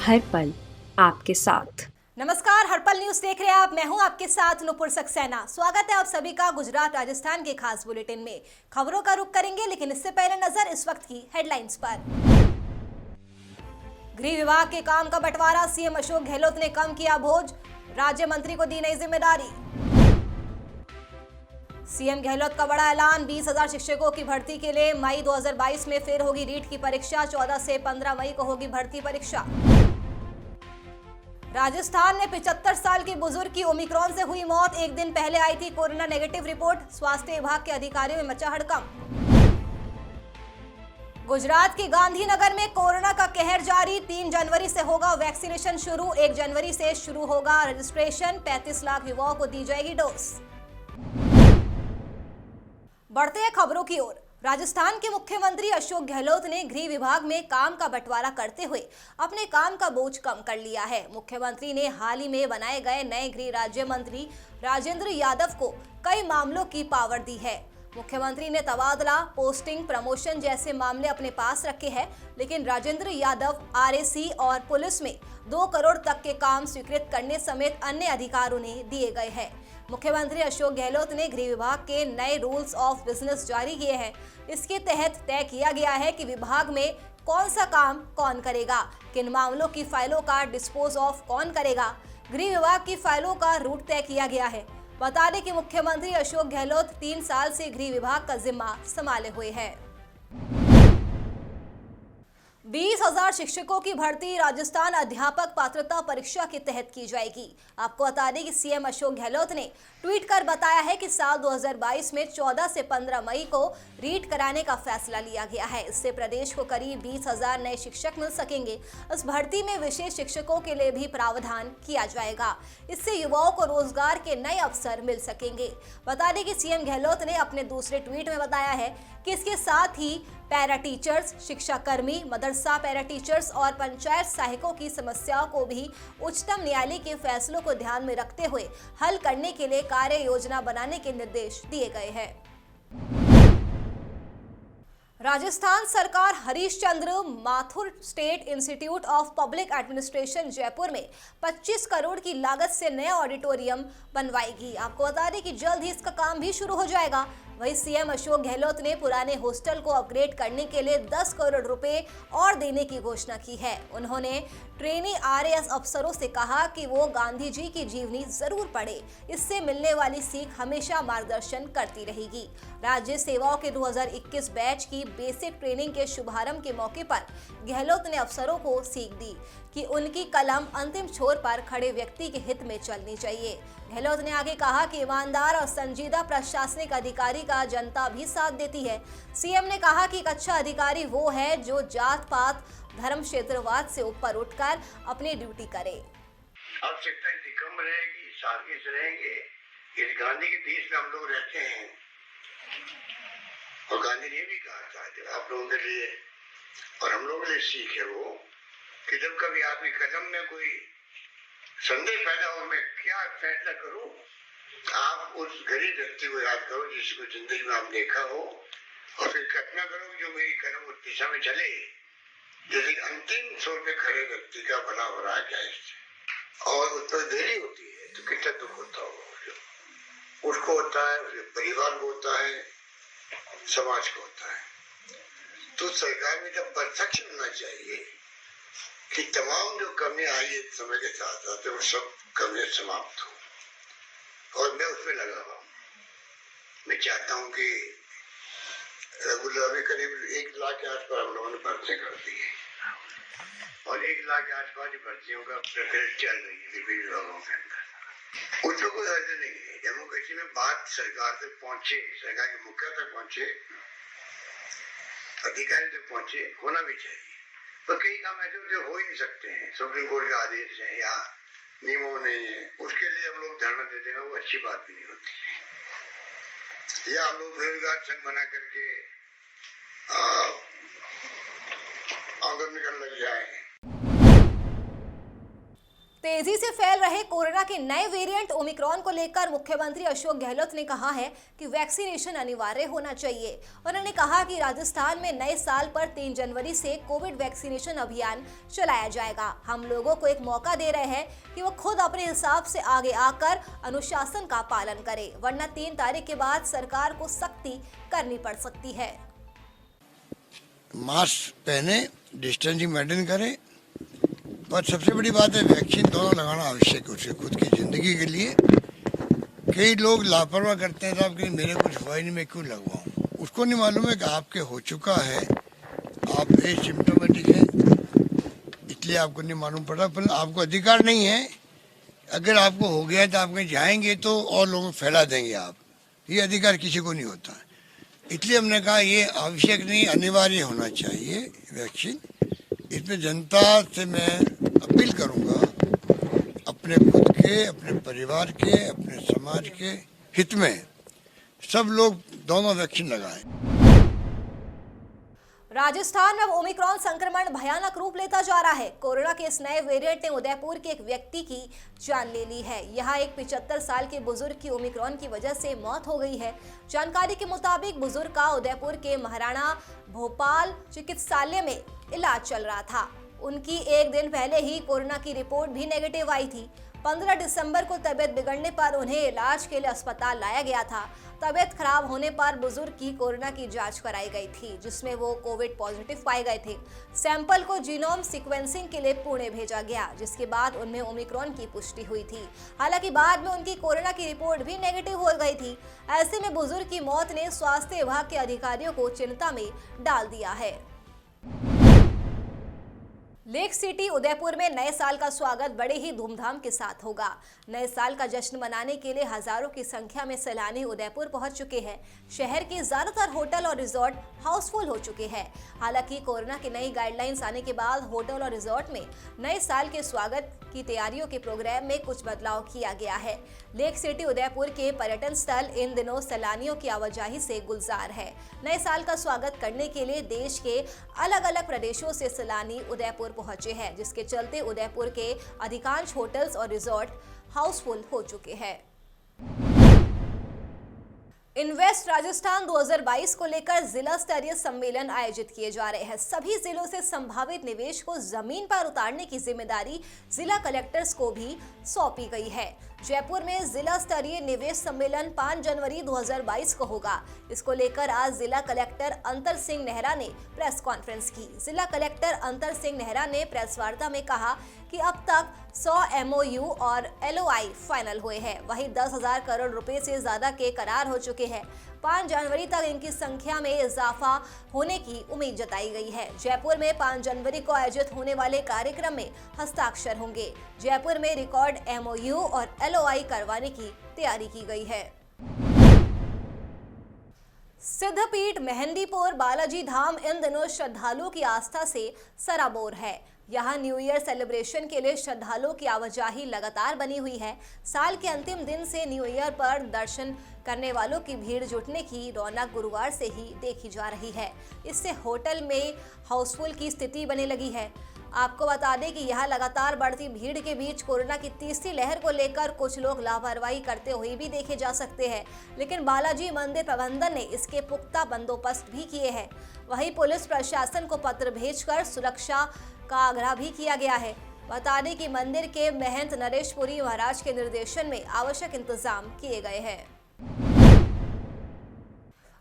हर पल आपके साथ। नमस्कार, हर्पल न्यूज देख रहे हैं आप। मैं हूं आपके साथ नुपुर सक्सेना। स्वागत है आप सभी का गुजरात राजस्थान के खास बुलेटिन में। खबरों का रुख करेंगे, लेकिन इससे पहले नजर इस वक्त की हेडलाइंस पर। गृह विभाग के काम का बंटवारा, सीएम अशोक गहलोत ने कम किया बोझ, राज्य मंत्री को दी नई जिम्मेदारी। सीएम गहलोत का बड़ा ऐलान, 20,000 शिक्षकों की भर्ती के लिए मई 2022 में फिर होगी रीट की परीक्षा। 14 से 15 मई को होगी भर्ती परीक्षा। राजस्थान में 75 साल के बुजुर्ग की ओमिक्रॉन से हुई मौत। एक दिन पहले आई थी कोरोना नेगेटिव रिपोर्ट। स्वास्थ्य विभाग के अधिकारियों में मचा हड़कंप। गुजरात के गांधीनगर में कोरोना का कहर जारी। 3 जनवरी से होगा वैक्सीनेशन शुरू। 1 जनवरी से शुरू होगा रजिस्ट्रेशन। 35 लाख युवाओं को दी जाएगी डोज। बढ़ते हैं खबरों की ओर। राजस्थान के मुख्यमंत्री अशोक गहलोत ने गृह विभाग में काम का बंटवारा करते हुए अपने काम का बोझ कम कर लिया है। मुख्यमंत्री ने हाल ही में बनाए गए नए गृह राज्य मंत्री राजेंद्र यादव को कई मामलों की पावर दी है। मुख्यमंत्री ने तबादला, पोस्टिंग, प्रमोशन जैसे मामले अपने पास रखे हैं, लेकिन राजेंद्र यादव आरएसी और पुलिस में 2 करोड़ तक के काम स्वीकृत करने समेत अन्य अधिकार उन्हें दिए गए हैं। मुख्यमंत्री अशोक गहलोत ने गृह विभाग के नए रूल्स ऑफ बिजनेस जारी किए हैं। इसके तहत तय किया गया है कि विभाग में कौन सा काम कौन करेगा, किन मामलों की फाइलों का डिस्पोज ऑफ कौन करेगा। गृह विभाग की फाइलों का रूट तय किया गया है। बता दें कि मुख्यमंत्री अशोक गहलोत 3 साल से गृह विभाग का जिम्मा संभाले हुए हैं। 20,000 शिक्षकों की भर्ती राजस्थान अध्यापक पात्रता परीक्षा के तहत की जाएगी। आपको बता दें कि सीएम अशोक गहलोत ने ट्वीट कर बताया है कि साल 2022 में 14 से 15 मई को रीट कराने का फैसला लिया गया है। इससे प्रदेश को करीब 20,000 नए शिक्षक मिल सकेंगे। इस भर्ती में विशेष शिक्षकों के लिए भी प्रावधान किया जाएगा। इससे युवाओं को रोजगार के नए अवसर मिल सकेंगे। बता दें कि सीएम गहलोत ने अपने दूसरे ट्वीट में बताया है कि इसके साथ ही पैरा टीचर्स, शिक्षा कर्मी, मदरसा पैरा टीचर्स और पंचायत सहायकों की समस्याओं को भी उच्चतम न्यायालय के फैसलों को ध्यान में रखते हुए हल करने के लिए कार्य योजना बनाने के निर्देश दिए गए हैं। राजस्थान सरकार Harish Chandra Mathur state institute of public administration Jaipur में 25 करोड़ की लागत से नया ऑडिटोरियम बनवाएगी। आपको बता दें कि जल्द ही इसका काम भी शुरू हो जाएगा। वहीं सीएम अशोक गहलोत ने पुराने हॉस्टल को अपग्रेड करने के लिए 10 करोड़ रुपए और देने की घोषणा की है। उन्होंने ट्रेनी आरएएस अफसरों से कहा कि वो गांधी जी की जीवनी जरूर पढ़े। इससे मिलने वाली सीख हमेशा मार्गदर्शन करती रहेगी। राज्य सेवाओं के 2021 बैच की बेसिक ट्रेनिंग के शुभारंभ के मौके पर गहलोत ने अफसरों को सीख दी कि उनकी कलम अंतिम छोर पर खड़े व्यक्ति के हित में चलनी चाहिए। गहलोत ने आगे कहा कि ईमानदार और संजीदा प्रशासनिक अधिकारी का जनता भी साथ देती है। सीएम ने कहा कि एक अच्छा अधिकारी वो है जो जात पात धर्म क्षेत्रवाद से ऊपर उठकर अपनी ड्यूटी करे। आवश्यकता कम रहेगी, सादगी से रहेंगे। इस गांधी के देश में हम लोग रहते हैं और गांधी ने भी कहा था कि आप लोगों के लिए और हम लोगों के लिए सीख है वो कि जब कभी आपकी कदम में कोई संदेह पैदा हो मैं क्या फैसला करूं, आप उस गरीब व्यक्ति को याद करो जिसको जिंदगी में आप देखा हो और फिर कल्पना करो कि जो मेरी कदम उस दिशा में चले। यदि अंतिम छोर पे खड़े व्यक्ति का भला हो रहा है क्या इससे और उस पर देरी होती है तो कितना दुख होता होगा। उसको होता है, उसके परिवार को होता है, समाज को होता है। तो सरकार में जब परफेक्शन होना चाहिए कि तमाम जो कमियां आई है समय के साथ साथ वो सब कमियां समाप्त हो और मैं उसमें लगा हुआ हूँ। मैं चाहता हूँ कि रेगुलर में करीब 1 लाख के आसपास हम लोगों ने भर्ती कर दी है और 1 लाख के आसपास की भर्तियों का प्रक्रिया चल रही है विभिन्न विभागों के अंदर। उसमें कोई अर्ज नहीं है। डेमोक्रेसी में बात सरकार तक पहुंचे, सरकार के मुखिया तक पहुंचे, अधिकारी तक पहुंचे, होना भी चाहिए। तो कई काम ऐसे होते हो ही नहीं सकते हैं, सुप्रीम कोर्ट का आदेश है या नियमों नहीं है, उसके लिए हम लोग धरना देते हैं, वो अच्छी बात भी नहीं होती है। या हम लोग बेरोजगार संघ बना करके आंदोलन करने लग जाए। तेजी से फैल रहे कोरोना के नए वेरिएंट ओमिक्रॉन को लेकर मुख्यमंत्री अशोक गहलोत ने कहा है कि वैक्सीनेशन अनिवार्य होना चाहिए। उन्होंने कहा कि राजस्थान में नए साल पर 3 जनवरी से कोविड वैक्सीनेशन अभियान चलाया जाएगा। हम लोगों को एक मौका दे रहे हैं कि वो खुद अपने हिसाब से आगे आकर अनुशासन का पालन करें, वरना 3 तारीख के बाद सरकार को सख्ती करनी पड़ सकती है। मास्क पहने, डिस्टेंसिंग मेंटेन करें, पर सबसे बड़ी बात है वैक्सीन दोनों लगाना आवश्यक है उसके खुद की ज़िंदगी के लिए। कई लोग लापरवाह करते हैं साहब कि मेरे कुछ हुआ ही नहीं, मैं क्यों लगवाऊँ। उसको नहीं मालूम है कि आपके हो चुका है, आप एसिम्प्टोमेटिक हैं, इसलिए आपको नहीं मालूम पड़ा। पर आपको अधिकार नहीं है, अगर आपको हो गया तो आप कहीं जाएंगे तो और लोगों को फैला देंगे आप, ये अधिकार किसी को नहीं होता। इसलिए हमने कहा ये आवश्यक नहीं, अनिवार्य होना चाहिए वैक्सीन। इसमें जनता से मैं अपील करूंगा, अपने खुद के, अपने परिवार के, अपने समाज के हित में सब लोग दोनों वैक्सीन लगाएं। राजस्थान में अब ओमिक्रॉन संक्रमण भयानक रूप लेता जा रहा है। कोरोना के इस नए वेरिएंट ने उदयपुर के एक व्यक्ति की जान ले ली है। यहाँ एक 75 साल के बुजुर्ग की ओमिक्रॉन की वजह से मौत हो गई है। जानकारी के मुताबिक बुजुर्ग का उदयपुर के महाराणा भोपाल चिकित्सालय में इलाज चल रहा था। उनकी एक दिन पहले ही कोरोना की रिपोर्ट भी नेगेटिव आई थी। 15 दिसंबर को तबियत बिगड़ने पर उन्हें इलाज के लिए अस्पताल लाया गया था। तबियत खराब होने पर बुजुर्ग की कोरोना की जांच कराई गई थी, जिसमें वो कोविड पॉजिटिव पाए गए थे। सैंपल को जीनोम सीक्वेंसिंग के लिए पुणे भेजा गया, जिसके बाद उनमें ओमिक्रॉन की पुष्टि हुई थी। हालांकि बाद में उनकी कोरोना की रिपोर्ट भी नेगेटिव हो गई थी। ऐसे में बुजुर्ग की मौत ने स्वास्थ्य विभाग के अधिकारियों को चिंता में डाल दिया है। लेक सिटी उदयपुर में नए साल का स्वागत बड़े ही धूमधाम के साथ होगा। नए साल का जश्न मनाने के लिए हजारों की संख्या में सैलानी उदयपुर पहुंच चुके हैं। शहर के ज्यादातर होटल और रिजॉर्ट हाउसफुल हो चुके हैं। हालांकि कोरोना की नई गाइडलाइंस आने के बाद होटल और रिजॉर्ट में नए साल के स्वागत की तैयारियों के प्रोग्राम में कुछ बदलाव किया गया है। लेक सिटी उदयपुर के पर्यटन स्थल इन दिनों सैलानियों की आवाजाही से गुलजार है। नए साल का स्वागत करने के लिए देश के अलग अलग प्रदेशों से सैलानी उदयपुर पहुंचे हैं, जिसके चलते उदयपुर के अधिकांश होटल्स और रिजॉर्ट हाउसफुल हो चुके हैं। इन्वेस्ट राजस्थान 2022 को लेकर जिला स्तरीय सम्मेलन आयोजित किए जा रहे हैं। सभी जिलों से संभावित निवेश को जमीन पर उतारने की जिम्मेदारी जिला कलेक्टर्स को भी सौंपी गई है। जयपुर में जिला स्तरीय निवेश सम्मेलन 5 जनवरी 2022 को होगा। इसको लेकर आज जिला कलेक्टर अंतर सिंह नेहरा ने प्रेस कॉन्फ्रेंस की। जिला कलेक्टर अंतर सिंह नेहरा ने प्रेस वार्ता में कहा कि अब तक 100 MOU और LOI फाइनल हुए हैं। वहीं 10,000 करोड़ रुपए से ज्यादा के करार हो चुके हैं। 5 जनवरी तक इनकी संख्या में इजाफा होने की उम्मीद जताई गई है। जयपुर में 5 जनवरी को आयोजित होने वाले कार्यक्रम में हस्ताक्षर होंगे। जयपुर में रिकॉर्ड MOU और LOI करवाने की तैयारी की गई है। सिद्धपीठ मेहंदीपुर बालाजी धाम इन दिनों श्रद्धालुओं की आस्था से सराबोर है। यहाँ न्यू ईयर सेलिब्रेशन के लिए श्रद्धालुओं की आवाजाही लगातार बनी हुई है। साल के अंतिम दिन से न्यू ईयर पर दर्शन करने वालों की भीड़ जुटने की रौनक गुरुवार से ही देखी जा रही है। इससे होटल में हाउसफुल की स्थिति बने लगी है। आपको बता दें कि यहाँ लगातार बढ़ती भीड़ के बीच कोरोना की तीसरी लहर को लेकर कुछ लोग लापरवाही करते हुए भी देखे जा सकते हैं, लेकिन बालाजी मंदिर प्रबंधन ने इसके पुख्ता बंदोबस्त भी किए हैं। वहीं पुलिस प्रशासन को पत्र भेजकर सुरक्षा का आग्रह भी किया गया है। बता दें कि मंदिर के महंत नरेशपुरी महाराज के निर्देशन में आवश्यक इंतजाम किए गए हैं।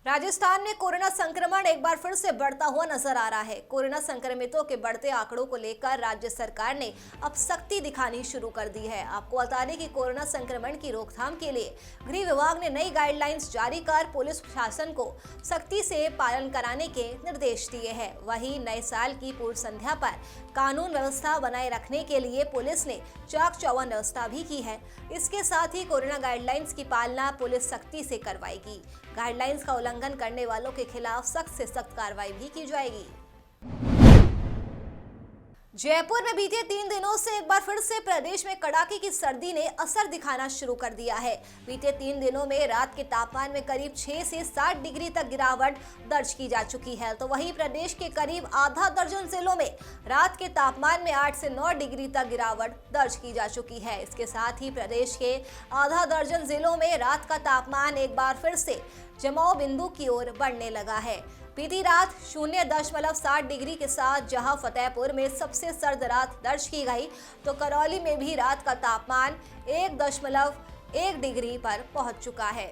राजस्थान में कोरोना संक्रमण एक बार फिर से बढ़ता हुआ नजर आ रहा है। कोरोना संक्रमितों के बढ़ते आंकड़ों को लेकर राज्य सरकार ने अब सख्ती दिखानी शुरू कर दी है। आपको बता दें कि कोरोना संक्रमण की रोकथाम के लिए गृह विभाग ने नई गाइडलाइंस जारी कर पुलिस प्रशासन को सख्ती से पालन कराने के निर्देश दिए हैं। वहीं नए साल की पूर्व संध्या पर कानून व्यवस्था बनाए रखने के लिए पुलिस ने चाक चौबंद व्यवस्था भी की है। इसके साथ ही कोरोना गाइडलाइंस की पालना पुलिस सख्ती से करवाएगी। गाइडलाइंस का उल्लंघन करने वालों के खिलाफ सख्त से सख्त कार्रवाई भी की जाएगी। जयपुर में बीते 3 दिनों से एक बार फिर से प्रदेश में कड़ाके की सर्दी ने असर दिखाना शुरू कर दिया है। बीते 3 दिनों में रात के तापमान में करीब 6 से 7 डिग्री तक गिरावट दर्ज की जा चुकी है, तो वहीं प्रदेश के करीब आधा दर्जन जिलों में रात के तापमान में 8 से 9 डिग्री तक गिरावट दर्ज की जा चुकी है। इसके साथ ही प्रदेश के आधा दर्जन जिलों में रात का तापमान एक बार फिर से जमाव बिंदु की ओर बढ़ने लगा है। बीती रात 0.7 डिग्री के साथ जहां फतेहपुर में सबसे सर्द रात दर्ज की गई, तो करौली में भी रात का तापमान 1.1 डिग्री पर पहुंच चुका है।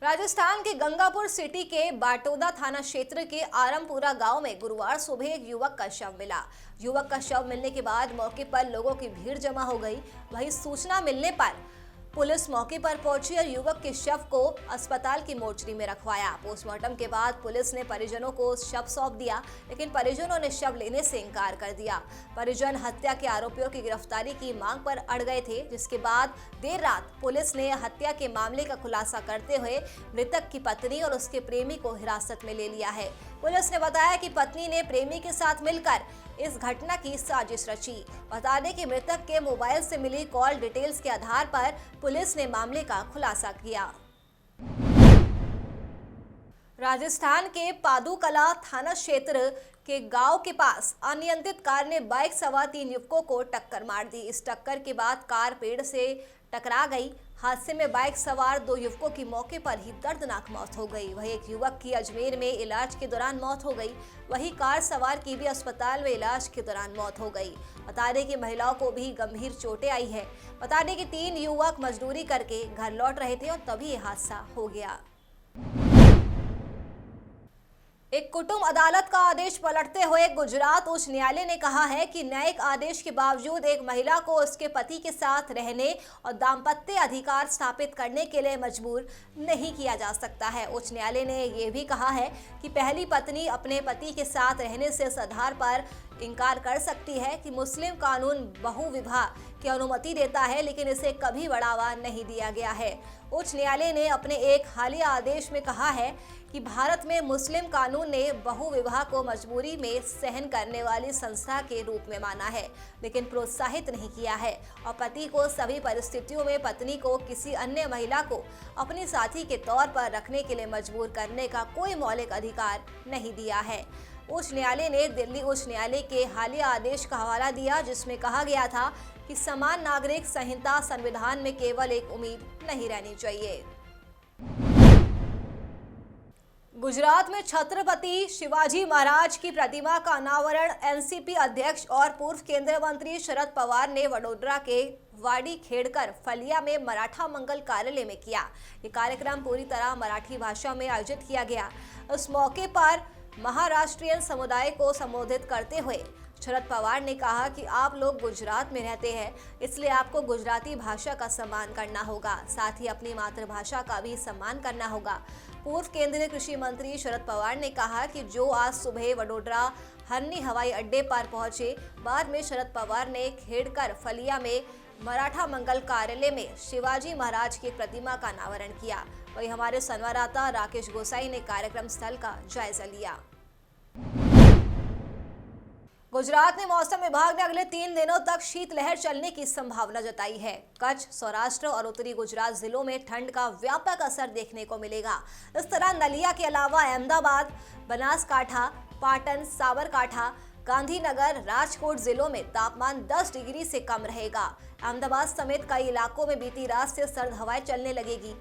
राजस्थान के गंगापुर सिटी के बाटोदा थाना क्षेत्र के आरमपुरा गांव में गुरुवार सुबह एक युवक का शव मिला। युवक का शव मिलने के बाद मौके पर लोगों की भीड़ जमा हो गई। वहीं सूचना मिलने पर पुलिस मौके पर पहुंची और युवक के शव को अस्पताल की मोर्चरी में रखवाया। पोस्टमार्टम के बाद पुलिस ने परिजनों को शव सौंप दिया, लेकिन परिजनों ने शव लेने से इनकार कर दिया। परिजन हत्या के आरोपियों की गिरफ्तारी की मांग पर अड़ गए थे, जिसके बाद देर रात पुलिस ने हत्या के मामले का खुलासा करते हुए मृतक की पत्नी और उसके प्रेमी को हिरासत में ले लिया है। पुलिस ने बताया कि पत्नी ने प्रेमी के साथ मिलकर इस घटना की साजिश रची। बता दें कि मृतक के मोबाइल से मिली कॉल डिटेल्स के आधार पर पुलिस ने मामले का खुलासा किया। राजस्थान के पादुकला थाना क्षेत्र के गांव के पास अनियंत्रित कार ने बाइक सवार 3 युवकों को टक्कर मार दी। इस टक्कर के बाद कार पेड़ से टकरा गई। हादसे में बाइक सवार 2 युवकों की मौके पर ही दर्दनाक मौत हो गई। वहीं एक युवक की अजमेर में इलाज के दौरान मौत हो गई। वहीं कार सवार की भी अस्पताल में इलाज के दौरान मौत हो गई। बता दें कि महिलाओं को भी गंभीर चोटें आई है। बता दें कि 3 युवक मजदूरी करके घर लौट रहे थे और तभी यह हादसा हो गया। एक कुटुंब अदालत का आदेश पलटते हुए गुजरात उच्च न्यायालय ने कहा है कि न्यायिक आदेश के बावजूद एक महिला को उसके पति के साथ रहने और दाम्पत्य अधिकार स्थापित करने के लिए मजबूर नहीं किया जा सकता है। उच्च न्यायालय ने यह भी कहा है कि पहली पत्नी अपने पति के साथ रहने से इस आधार पर इनकार कर सकती है कि मुस्लिम कानून बहुविवाह की अनुमति देता है, लेकिन इसे कभी बढ़ावा नहीं दिया गया है। उच्च न्यायालय ने अपने एक हालिया आदेश में कहा है कि भारत में मुस्लिम कानून ने बहुविवाह को मजबूरी में सहन करने वाली संस्था के रूप में माना है, लेकिन प्रोत्साहित नहीं किया है, और पति को सभी परिस्थितियों में पत्नी को किसी अन्य महिला को अपनी साथी के तौर पर रखने के लिए मजबूर करने का कोई मौलिक अधिकार नहीं दिया है। उच्च न्यायालय ने दिल्ली उच्च न्यायालय के हालिया आदेश का हवाला दिया, जिसमें कहा गया था कि समान नागरिक संहिता संविधान में केवल एक उम्मीद नहीं रहनी चाहिए। गुजरात में छत्रपति शिवाजी महाराज की प्रतिमा का अनावरण एनसीपी अध्यक्ष और पूर्व केंद्रीय मंत्री शरद पवार ने वडोदरा के वाड़ी खेड़कर फलिया में मराठा मंगल कार्यालय में किया। ये कार्यक्रम पूरी तरह मराठी भाषा में आयोजित किया गया। उस मौके पर महाराष्ट्रीयन समुदाय को संबोधित करते हुए शरद पवार ने कहा कि आप लोग गुजरात में रहते हैं, इसलिए आपको गुजराती भाषा का सम्मान करना होगा, साथ ही अपनी मातृभाषा का भी सम्मान करना होगा। पूर्व केंद्रीय कृषि मंत्री शरद पवार ने कहा कि जो आज सुबह वडोदरा हरनी हवाई अड्डे पर पहुंचे, बाद में शरद पवार ने खेड़कर फलिया में मराठा मंगल कार्यालय में शिवाजी महाराज की प्रतिमा का अनावरण किया। वहीं हमारे संवाददाता राकेश गोसाई ने कार्यक्रम स्थल का जायजा लिया। गुजरात में मौसम विभाग ने अगले 3 दिनों तक शीतलहर चलने की संभावना जताई है। कच्छ, सौराष्ट्र और उत्तरी गुजरात जिलों में ठंड का व्यापक असर देखने को मिलेगा। इस तरह नलिया के अलावा अहमदाबाद, बनासकांठा, पाटन, साबरकांठा, गांधीनगर, राजकोट जिलों में तापमान 10 डिग्री से कम रहेगा। अहमदाबाद समेत कई इलाकों में बीती रात से सर्द हवाएं चलने लगेगी।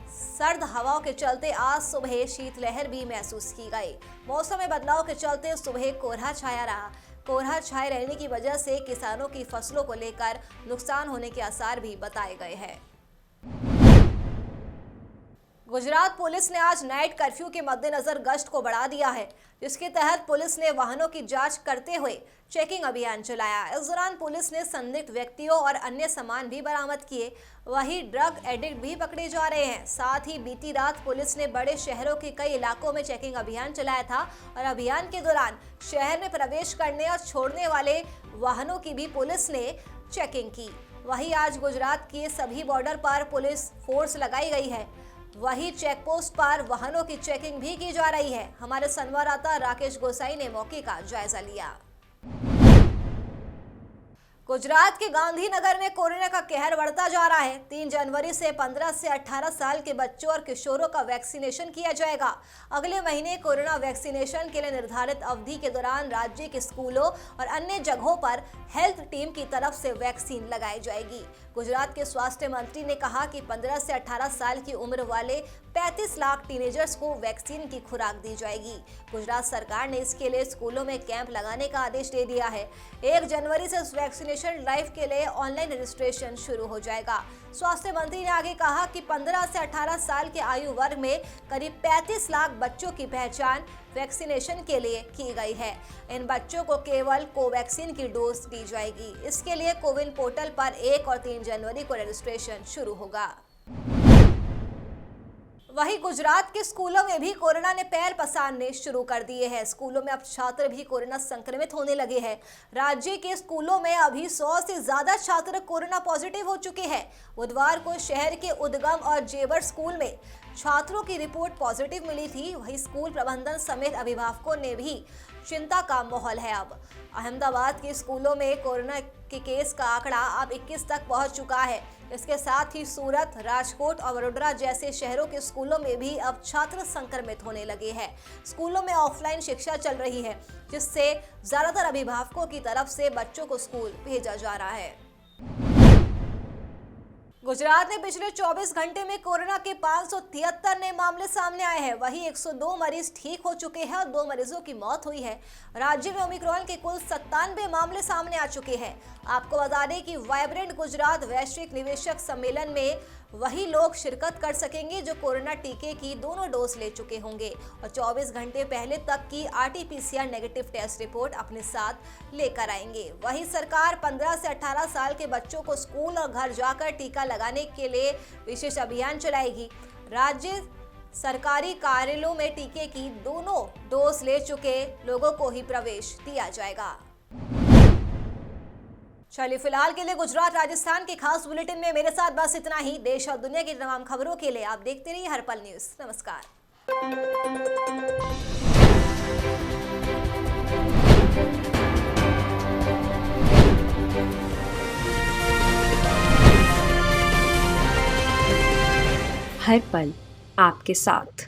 सर्द हवाओं के चलते आज सुबह शीतलहर भी महसूस की गई। मौसम में बदलाव के चलते सुबह कोहरा छाया रहा। कोहरा छाए रहने की वजह से किसानों की फसलों को लेकर नुकसान होने के आसार भी बताए गए हैं। गुजरात पुलिस ने आज नाइट कर्फ्यू के मद्देनजर गश्त को बढ़ा दिया है, जिसके तहत पुलिस ने वाहनों की जांच करते हुए चेकिंग अभियान चलाया। इस दौरान पुलिस ने संदिग्ध व्यक्तियों और अन्य सामान भी बरामद किए। वहीं ड्रग एडिक्ट भी पकड़े जा रहे हैं। साथ ही बीती रात पुलिस ने बड़े शहरों के कई इलाकों में चेकिंग अभियान चलाया था और अभियान के दौरान शहर में प्रवेश करने और छोड़ने वाले वाहनों की भी पुलिस ने चेकिंग की। वहीं आज गुजरात के सभी बॉर्डर पर पुलिस फोर्स लगाई गई है। वहीं चेक पोस्ट पर वाहनों की चेकिंग भी की जा रही है। हमारे संवाददाता राकेश गोसाई ने मौके का जायजा लिया। गुजरात के गांधीनगर में कोरोना का कहर बढ़ता जा रहा है। 3 जनवरी से 15 से 18 साल के बच्चों और किशोरों का वैक्सीनेशन किया जाएगा। अगले महीने कोरोना वैक्सीनेशन के लिए निर्धारित अवधि के दौरान राज्य के स्कूलों और अन्य जगहों पर हेल्थ टीम की तरफ से वैक्सीन लगाई जाएगी। गुजरात के स्वास्थ्य मंत्री ने कहा कि 15 से 18 साल की उम्र वाले 35 लाख टीनेजर्स को वैक्सीन की खुराक दी जाएगी। गुजरात सरकार ने इसके लिए स्कूलों में कैंप लगाने का आदेश दे दिया है। 1 जनवरी से वैक्सीनेशन ड्राइव के लिए ऑनलाइन रजिस्ट्रेशन शुरू हो जाएगा। स्वास्थ्य मंत्री ने आगे कहा कि 15 से 18 साल के आयु वर्ग में करीब 35 लाख बच्चों की पहचान वैक्सीनेशन के लिए की गई है। इन बच्चों को केवल कोवैक्सीन की डोज दी जाएगी। इसके लिए कोविन पोर्टल पर 1 और 3 जनवरी को रजिस्ट्रेशन शुरू होगा। वहीं गुजरात के स्कूलों में भी कोरोना ने पैर पसारने शुरू कर दिए हैं। स्कूलों में अब छात्र भी कोरोना संक्रमित होने लगे हैं। राज्य के स्कूलों में अभी 100 से ज्यादा छात्र कोरोना पॉजिटिव हो चुके हैं। बुधवार को शहर के उद्गम और जेवर स्कूल में छात्रों की रिपोर्ट पॉजिटिव मिली थी। वहीं स्कूल प्रबंधन समेत अभिभावकों ने भी चिंता का माहौल है। अब अहमदाबाद के स्कूलों में कोरोना के केस का आंकड़ा अब 21 तक पहुंच चुका है। इसके साथ ही सूरत, राजकोट और वडोदरा जैसे शहरों के स्कूलों में भी अब छात्र संक्रमित होने लगे हैं। स्कूलों में ऑफलाइन शिक्षा चल रही है, जिससे ज्यादातर अभिभावकों की तरफ से बच्चों को स्कूल भेजा जा रहा है। गुजरात में पिछले 24 घंटे में कोरोना के 573 नए मामले सामने आए हैं। वहीं 102 मरीज ठीक हो चुके हैं और 2 मरीजों की मौत हुई है। राज्य में ओमिक्रॉन के कुल 97 मामले सामने आ चुके हैं। आपको बता दें कि वाइब्रेंट गुजरात वैश्विक निवेशक सम्मेलन में वही लोग शिरकत कर सकेंगे जो कोरोना टीके की दोनों डोज ले चुके होंगे और 24 घंटे पहले तक की RT-PCR नेगेटिव टेस्ट रिपोर्ट अपने साथ लेकर आएंगे। वहीं सरकार 15 से 18 साल के बच्चों को स्कूल और घर जाकर टीका लगाने के लिए विशेष अभियान चलाएगी। राज्य सरकारी कार्यालयों में टीके की दोनों डोज ले चुके लोगों को ही प्रवेश दिया जाएगा। चलिए फिलहाल के लिए गुजरात राजस्थान के खास बुलेटिन में मेरे साथ बस इतना ही। देश और दुनिया की तमाम खबरों के लिए आप देखते रहिए हर पल न्यूज़। नमस्कार। हर पल आपके साथ।